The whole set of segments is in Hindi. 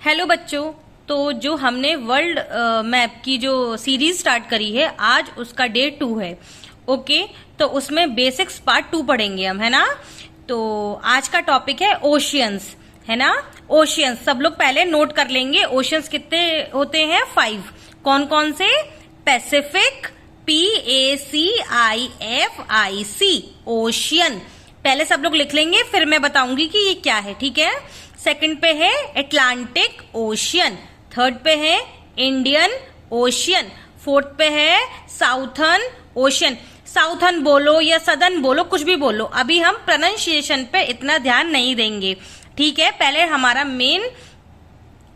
हेलो बच्चों। तो जो हमने वर्ल्ड मैप की जो सीरीज स्टार्ट करी है आज उसका डे 2 है। ओके, तो उसमें बेसिक्स पार्ट 2 पढ़ेंगे हम, है ना। तो आज का टॉपिक है ओशियंस, है ना। ओशियंस सब लोग पहले नोट कर लेंगे। ओशियंस कितने होते हैं? 5। कौन कौन से? Pacific, PACIFIC, ocean. पहले सब लोग लिख लेंगे, फिर मैं बताऊंगी कि ये क्या है, ठीक है। सेकंड पे है अटलांटिक ओशियन, थर्ड पे है इंडियन ओशियन, फोर्थ पे है साउथर्न ओशियन। साउथर्न बोलो या सदर्न बोलो, कुछ भी बोलो, अभी हम प्रोनाउंसिएशन पे इतना ध्यान नहीं देंगे, ठीक है। पहले हमारा मेन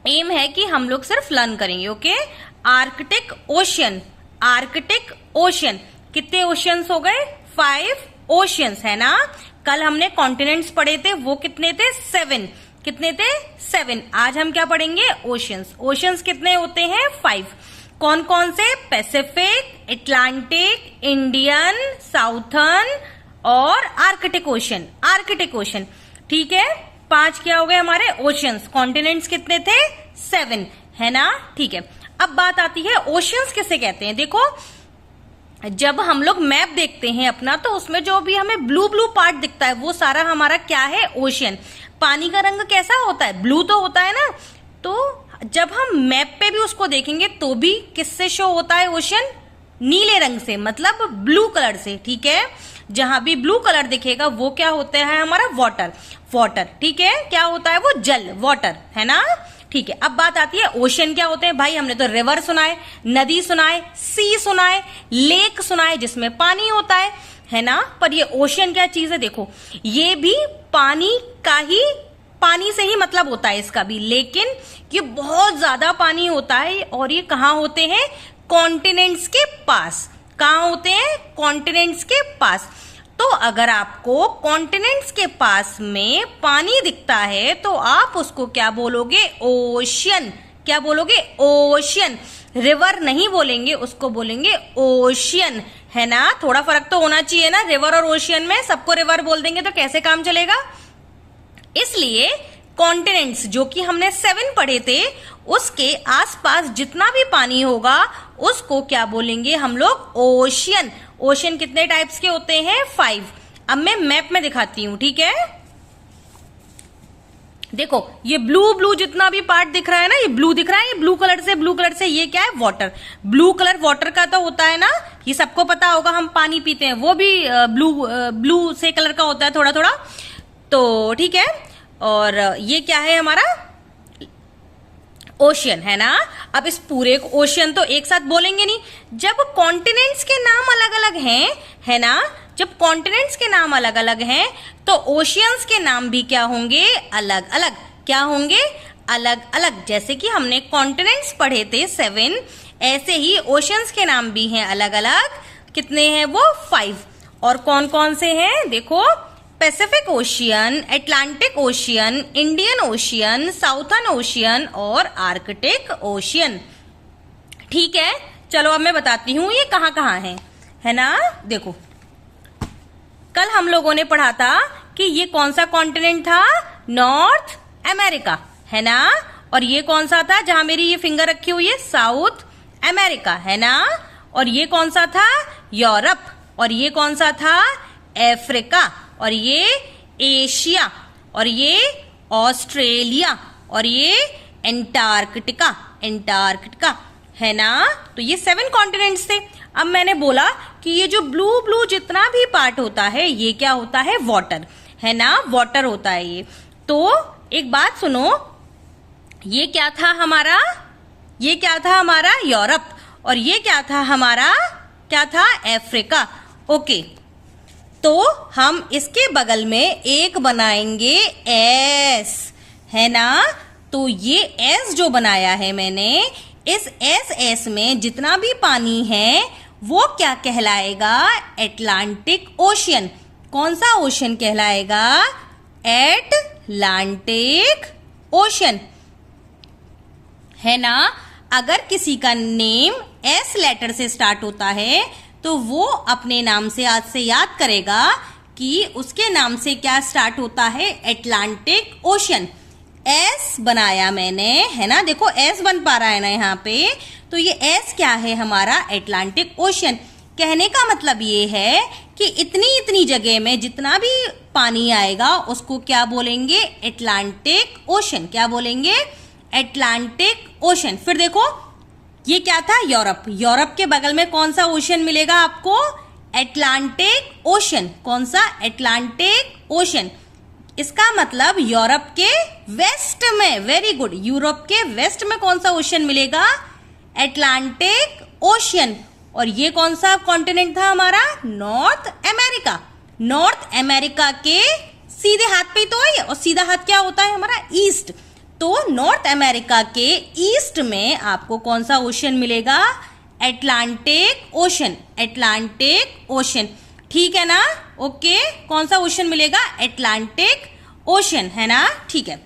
एम है कि हम लोग सिर्फ लर्न करेंगे। Okay, Arctic ocean, Arctic ocean. कितने ओशियंस हो गए? 5 ओशियंस, है ना। कल हमने कॉन्टिनेंट्स पढ़े थे, वो कितने थे? 7। कितने थे? 7। आज हम क्या पढ़ेंगे? ओशियंस। ओशियंस कितने होते हैं? 5। कौन कौन से? पैसिफिक, अटलांटिक, इंडियन, साउथर्न और आर्कटिक ओशियन। आर्कटिक ओशियन, ठीक है। 5 क्या हो गए हमारे? ओशियंस। कॉन्टिनेंट्स कितने थे? 7, है ना, ठीक है। अब बात आती है ओशियंस किसे कहते हैं। देखो, जब हम लोग मैप देखते हैं अपना, तो उसमें जो भी हमें ब्लू ब्लू पार्ट दिखता है वो सारा हमारा क्या है? ओशियन। पानी का रंग कैसा होता है? ब्लू तो होता है ना। तो जब हम मैप पे भी उसको देखेंगे तो भी किससे शो होता है ओशियन? नीले रंग से, मतलब ब्लू कलर से, ठीक है। जहां भी ब्लू कलर दिखेगा वो क्या होता है? हमारा वाटर। वाटर, ठीक है। क्या होता है वो? जल, वाटर, है ना, ठीक है। अब बात आती है ओशियन क्या होते हैं। भाई हमने तो रिवर सुना है, नदी सुना है, सी सुना है, लेक सुना है जिसमें पानी होता है ना। पर ये ओशियन क्या चीज है? देखो, ये भी पानी का ही, पानी से ही मतलब होता है इसका भी, लेकिन ये बहुत ज्यादा पानी होता है। और ये कहाँ होते हैं? कॉन्टिनेंट्स के पास। कहाँ होते हैं? कॉन्टिनेंट्स के पास। तो अगर आपको कॉन्टिनेंट्स के पास में पानी दिखता है तो आप उसको क्या बोलोगे? ओशियन। क्या बोलोगे? ओशियन। रिवर नहीं बोलेंगे, उसको बोलेंगे ओशियन, है ना। थोड़ा फर्क तो होना चाहिए ना रिवर और ओशियन में। सबको रिवर बोल देंगे तो कैसे काम चलेगा। इसलिए कॉन्टिनेंट्स जो कि हमने 7 पढ़े थे, उसके आसपास जितना भी पानी होगा उसको क्या बोलेंगे हम लोग? ओशियन। ओशियन कितने टाइप्स के होते हैं? 5। अब मैं मैप में दिखाती हूं, ठीक है। देखो, ये ब्लू ब्लू जितना भी पार्ट दिख रहा है ना, ये ब्लू दिख रहा है, ये ब्लू कलर से, ब्लू कलर से, ये क्या है? वाटर। ब्लू कलर वाटर का तो होता है ना, ये सबको पता होगा। हम पानी पीते हैं वो भी ब्लू से कलर का होता है थोड़ा थोड़ा, तो ठीक है। और ये क्या है हमारा? ओशियन, है ना। अब इस पूरे ओशियन तो एक साथ बोलेंगे नहीं। जब कॉन्टिनेंट्स के नाम अलग अलग हैं, है ना, जब कॉन्टिनेंट्स के नाम अलग अलग हैं तो ओशियंस के नाम भी क्या होंगे? अलग अलग। क्या होंगे? अलग अलग। जैसे कि हमने कॉन्टिनेंट्स पढ़े थे 7, ऐसे ही ओशियंस के नाम भी हैं अलग अलग। कितने हैं वो? 5। और कौन कौन से हैं? देखो, Pacific ocean, Atlantic ocean, Indian ocean, southern ocean और आर्कटिक ओशियन, ठीक है। चलो अब मैं बताती हूं ये कहाँ कहाँ है ना। देखो, कल हम लोगों ने पढ़ा था कि ये कौन सा कॉन्टिनेंट था? नॉर्थ अमेरिका, है ना। और ये कौन सा था जहां मेरी ये फिंगर रखी हुई है? साउथ अमेरिका, है ना। और ये कौन सा था? यूरोप। और ये कौन सा था? अफ्रीका। और ये एशिया। और ये ऑस्ट्रेलिया। और ये एंटार्कटिका, एंटार्कटिका, है ना। तो ये 7 कॉन्टिनेंट्स थे। अब मैंने बोला कि ये जो ब्लू ब्लू जितना भी पार्ट होता है ये क्या होता है? वाटर, है ना, वाटर होता है ये। तो एक बात सुनो, ये क्या था हमारा? ये क्या था हमारा? यूरोप। और ये क्या था हमारा? क्या था? अफ्रीका। ओके, तो हम इसके बगल में एक बनाएंगे एस, है ना। तो ये एस जो बनाया है मैंने, इस एस में जितना भी पानी है वो क्या कहलाएगा? Atlantic ocean. कौन सा ओशियन कहलाएगा? अटलांटिक ओशियन, है ना। अगर किसी का नेम एस लेटर से स्टार्ट होता है तो वो अपने नाम से आज से याद करेगा कि उसके नाम से क्या स्टार्ट होता है? Atlantic ocean. एस बनाया मैंने, है ना, देखो एस बन पा रहा है ना यहाँ पे, तो ये एस क्या है हमारा अटलांटिक ओशन। कहने का मतलब ये है कि इतनी इतनी जगह में जितना भी पानी आएगा उसको क्या बोलेंगे, अटलांटिक ओशन। क्या बोलेंगे, अटलांटिक ओशन। फिर देखो ये क्या था, यूरोप। यूरोप के बगल में कौन सा ओशन मिलेगा आपको, अटलांटिक ओशन। कौन सा, अटलांटिक ओशन। इसका मतलब यूरोप के वेस्ट में, वेरी गुड, यूरोप के वेस्ट में कौन सा ओशन मिलेगा, अटलांटिक ओशन। और ये कौन सा कॉन्टिनेंट था हमारा, नॉर्थ अमेरिका। नॉर्थ अमेरिका के सीधे हाथ पे तो है, और सीधा हाथ क्या होता है हमारा, ईस्ट। तो नॉर्थ अमेरिका के ईस्ट में आपको कौन सा ओशन मिलेगा, अटलांटिक ओशन। अटलांटिक ओशन, ठीक है ना, ओके। कौन सा ओशन मिलेगा, अटलांटिक ओशन, है ना, ठीक है।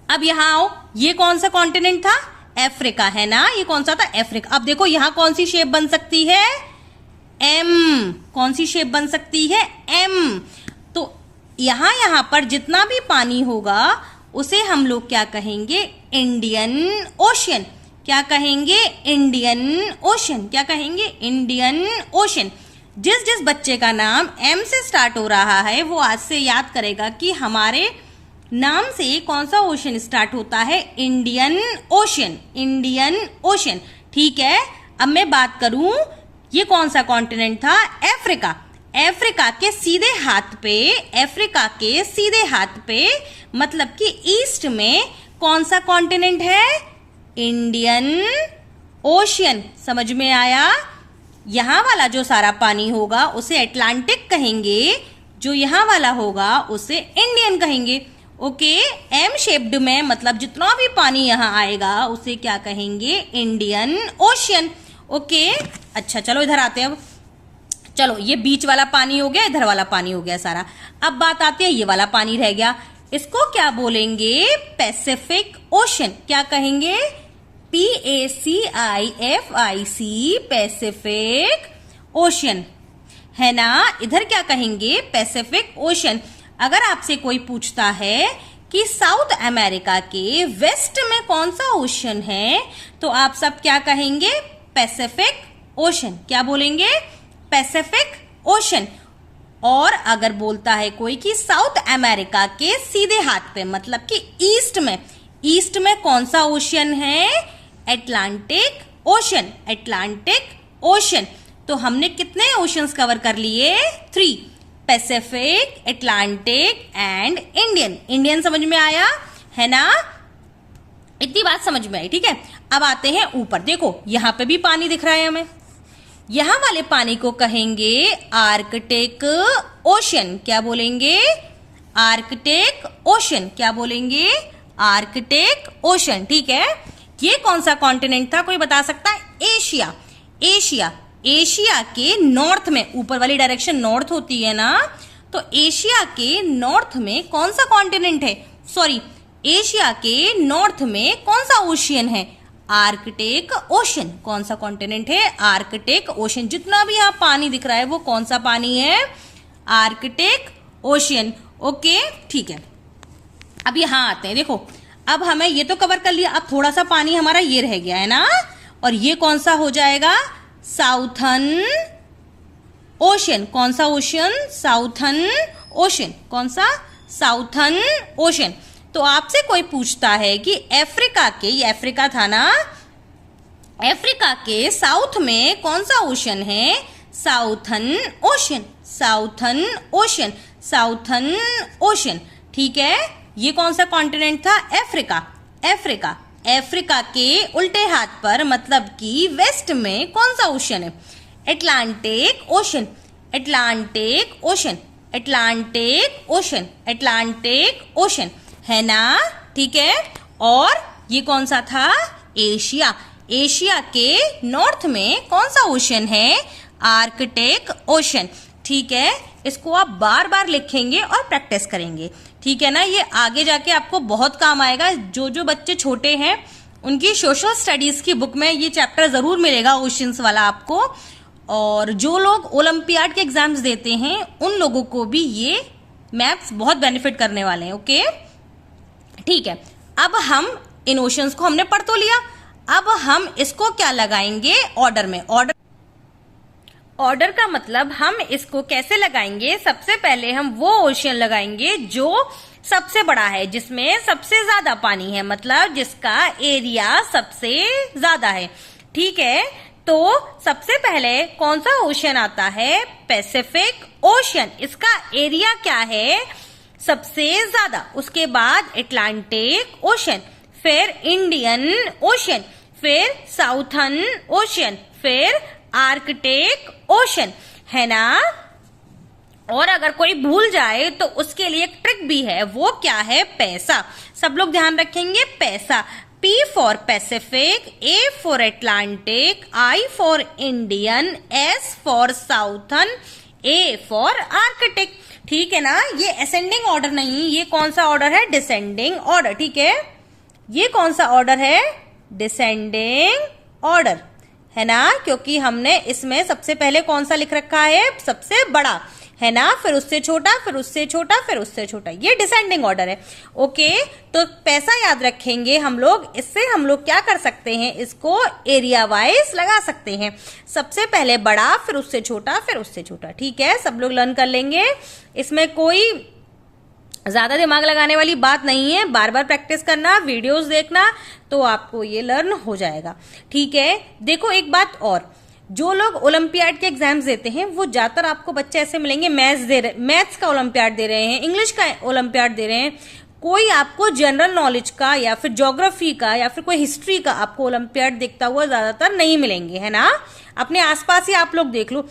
अब यहां आओ, ये कौन सा कॉन्टिनेंट था, अफ्रीका, है ना, ये कौन सा था, अफ्रीका। अब देखो यहां कौन सी शेप बन सकती है, एम। कौन सी शेप बन सकती है, एम। तो यहां पर जितना भी पानी होगा उसे हम लोग क्या कहेंगे, इंडियन ओशन। क्या कहेंगे, इंडियन ओशन। क्या कहेंगे, इंडियन ओशन। जिस जिस बच्चे का नाम एम से स्टार्ट हो रहा है वो आज से याद करेगा कि हमारे नाम से कौन सा ओशन स्टार्ट होता है, इंडियन ओशन। इंडियन ओशन, ठीक है। अब मैं बात करूं, ये कौन सा कॉन्टिनेंट था, अफ्रीका। अफ्रीका के सीधे हाथ पे, अफ्रीका के सीधे हाथ पे मतलब कि ईस्ट में कौन सा कॉन्टिनेंट है, इंडियन ओशन। समझ में आया। यहां वाला जो सारा पानी होगा उसे अटलांटिक कहेंगे, जो यहां वाला होगा उसे इंडियन कहेंगे, ओके। एम शेप्ड में मतलब जितना भी पानी यहां आएगा उसे क्या कहेंगे, इंडियन ओशन, ओके। अच्छा चलो इधर आते हैं अब। चलो ये बीच वाला पानी हो गया, इधर वाला पानी हो गया सारा। अब बात आती है ये वाला पानी रह गया, इसको क्या बोलेंगे, पैसिफिक ओशन। क्या कहेंगे, PACIFIC, पैसिफिक ओशन, है ना। इधर क्या कहेंगे, पैसिफिक ओशन। अगर आपसे कोई पूछता है कि साउथ अमेरिका के वेस्ट में कौन सा ओशन है तो आप सब क्या कहेंगे, पैसिफिक ओशन। क्या बोलेंगे, पैसिफिक ओशन। और अगर बोलता है कोई कि साउथ अमेरिका के सीधे हाथ पे मतलब कि ईस्ट में, ईस्ट में कौन सा ओशन है, अटलांटिक ओशन। Atlantic ocean. तो हमने कितने ओशंस कवर कर लिए, 3, Pacific, Atlantic and Indian. Indian समझ में आया, है ना, इतनी बात समझ में आई, ठीक है। अब आते हैं ऊपर, देखो यहां पे भी पानी दिख रहा है हमें, यहां वाले पानी को कहेंगे आर्कटिक ओशन। क्या बोलेंगे, आर्कटिक ओशन। क्या बोलेंगे, आर्कटिक ओशन, ठीक है। ये कौन सा कॉन्टिनेंट था, कोई बता सकता है, एशिया। एशिया, एशिया के नॉर्थ में, ऊपर वाली डायरेक्शन नॉर्थ होती है ना, तो एशिया के नॉर्थ में कौन सा कॉन्टिनेंट है, सॉरी एशिया के नॉर्थ में कौन सा ओशियन है, आर्कटिक ओशन। कौन सा कॉन्टिनेंट है, आर्कटिक ओशन। जितना भी यहाँ पानी दिख रहा है वो कौन सा पानी है, आर्कटिक ओशियन, ओके, ठीक है। अब यहाँ आते हैं, देखो अब हमें ये तो कवर कर लिया, अब थोड़ा सा पानी हमारा ये रह गया है ना, और ये कौन सा हो जाएगा, साउथर्न ओशन। कौन सा ओशन, साउथर्न ओशन। कौन सा, साउथर्न ओशन। तो आपसे कोई पूछता है कि अफ्रीका के, ये अफ्रीका था ना, अफ्रीका के साउथ में कौन सा ओशन है, southern ocean. Southern ocean, southern ocean, ठीक है। ये कौन सा कॉन्टिनेंट था, अफ्रीका। अफ्रीका, अफ्रीका के उल्टे हाथ पर मतलब कि वेस्ट में कौन सा ओशन है, Atlantic ocean. Atlantic ocean, Atlantic ocean, Atlantic ocean, है ना, ठीक है। और ये कौन सा था, एशिया। एशिया के नॉर्थ में कौन सा ओशन है, आर्कटिक ओशन, ठीक है। इसको आप बार बार लिखेंगे और प्रैक्टिस करेंगे, ठीक है ना। ये आगे जाके आपको बहुत काम आएगा। जो जो बच्चे छोटे हैं उनकी सोशल स्टडीज की बुक में ये चैप्टर जरूर मिलेगा, ओशंस वाला आपको। और जो लोग ओलंपियाड के एग्जाम्स देते हैं उन लोगों को भी ये मैप्स बहुत बेनिफिट करने वाले हैं, ओके। ठीक है, अब हम इन ओशंस को हमने पढ़ तो लिया, अब हम इसको क्या लगाएंगे ऑर्डर में। ऑर्डर का मतलब हम इसको कैसे लगाएंगे, सबसे पहले हम वो ओशियन लगाएंगे जो सबसे बड़ा है, जिसमें सबसे ज्यादा पानी है, मतलब जिसका एरिया सबसे ज्यादा है। ठीक है, तो सबसे पहले कौन सा ओशियन आता है, पैसिफिक ओशियन, इसका एरिया क्या है सबसे ज्यादा। उसके बाद अटलांटिक ओशियन, फिर इंडियन ओशियन, फिर साउथर्न ओशियन, फिर आर्कटिक ओशन, है ना। और अगर कोई भूल जाए तो उसके लिए एक ट्रिक भी है, वो क्या है, पैसा। सब लोग ध्यान रखेंगे, पैसा। P for Pacific, A for Atlantic, I for Indian, S for southern, A for Arctic. ठीक है ना, ये असेंडिंग ऑर्डर नहीं, ये कौन सा ऑर्डर है, डिसेंडिंग ऑर्डर। ठीक है, ये कौन सा ऑर्डर है, डिसेंडिंग ऑर्डर, है ना, क्योंकि हमने इसमें सबसे पहले कौन सा लिख रखा है, सबसे बड़ा, है ना, फिर उससे छोटा, फिर उससे छोटा, फिर उससे छोटा, ये डिसेंडिंग ऑर्डर है। ओके, तो पैसा याद रखेंगे हम लोग, इससे हम लोग क्या कर सकते हैं, इसको एरिया वाइज लगा सकते हैं, सबसे पहले बड़ा, फिर उससे छोटा, फिर उससे छोटा। ठीक है, सब लोग लर्न कर लेंगे, इसमें कोई ज्यादा दिमाग लगाने वाली बात नहीं है, बार बार प्रैक्टिस करना, वीडियोस देखना, तो आपको ये लर्न हो जाएगा। ठीक है, देखो एक बात और, जो लोग ओलंपियाड के एग्जाम्स देते हैं वो ज्यादातर आपको बच्चे ऐसे मिलेंगे, मैथ्स का ओलंपियाड दे रहे हैं, इंग्लिश का ओलंपियाड दे रहे हैं, कोई आपको जनरल नॉलेज का या फिर ज्योग्राफी का या फिर कोई हिस्ट्री का आपको ओलंपियाड देखता हुआ ज्यादातर नहीं मिलेंगे, है ना। अपने आसपास ही आप लोग देख लो,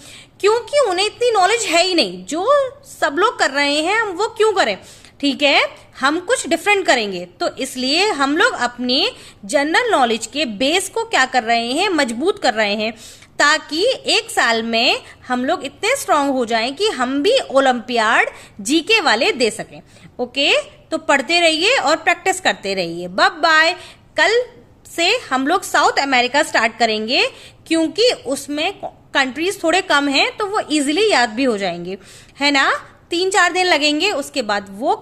क्योंकि उन्हें इतनी नॉलेज है ही नहीं, जो सब लोग कर रहे हैं हम वो क्यों करें। ठीक है, हम कुछ डिफरेंट करेंगे, तो इसलिए हम लोग अपनी जनरल नॉलेज के बेस को क्या कर रहे हैं, मजबूत कर रहे हैं, ताकि एक साल में हम लोग इतने स्ट्रांग हो जाएं कि हम भी ओलंपियाड जीके वाले दे सकें। ओके, तो पढ़ते रहिए और प्रैक्टिस करते रहिए। Bye bye. कल से हम लोग साउथ अमेरिका स्टार्ट करेंगे, क्योंकि उसमें कंट्रीज थोड़े कम हैं, तो वो इजीली याद भी हो जाएंगे, है ना। 3-4 दिन लगेंगे, उसके बाद वो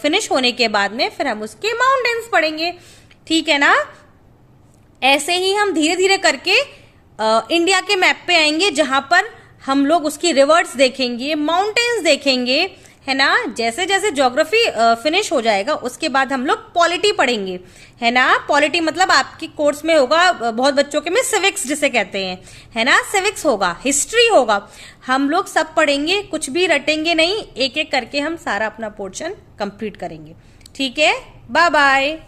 फिनिश होने के बाद में फिर हम उसके माउंटेन्स पढ़ेंगे। ठीक है ना, ऐसे ही हम धीरे धीरे करके इंडिया के मैप पे आएंगे, जहां पर हम लोग उसकी रिवर्स देखेंगे, माउंटेन्स देखेंगे, है ना। जैसे जैसे ज्योग्राफी फिनिश हो जाएगा, उसके बाद हम लोग पॉलिटी पढ़ेंगे, है ना। पॉलिटी मतलब आपकी कोर्स में होगा, बहुत बच्चों के में सिविक्स जिसे कहते हैं, है ना, सिविक्स होगा, हिस्ट्री होगा, हम लोग सब पढ़ेंगे, कुछ भी रटेंगे नहीं, एक एक करके हम सारा अपना पोर्शन कंप्लीट करेंगे। ठीक है, बाय बाय।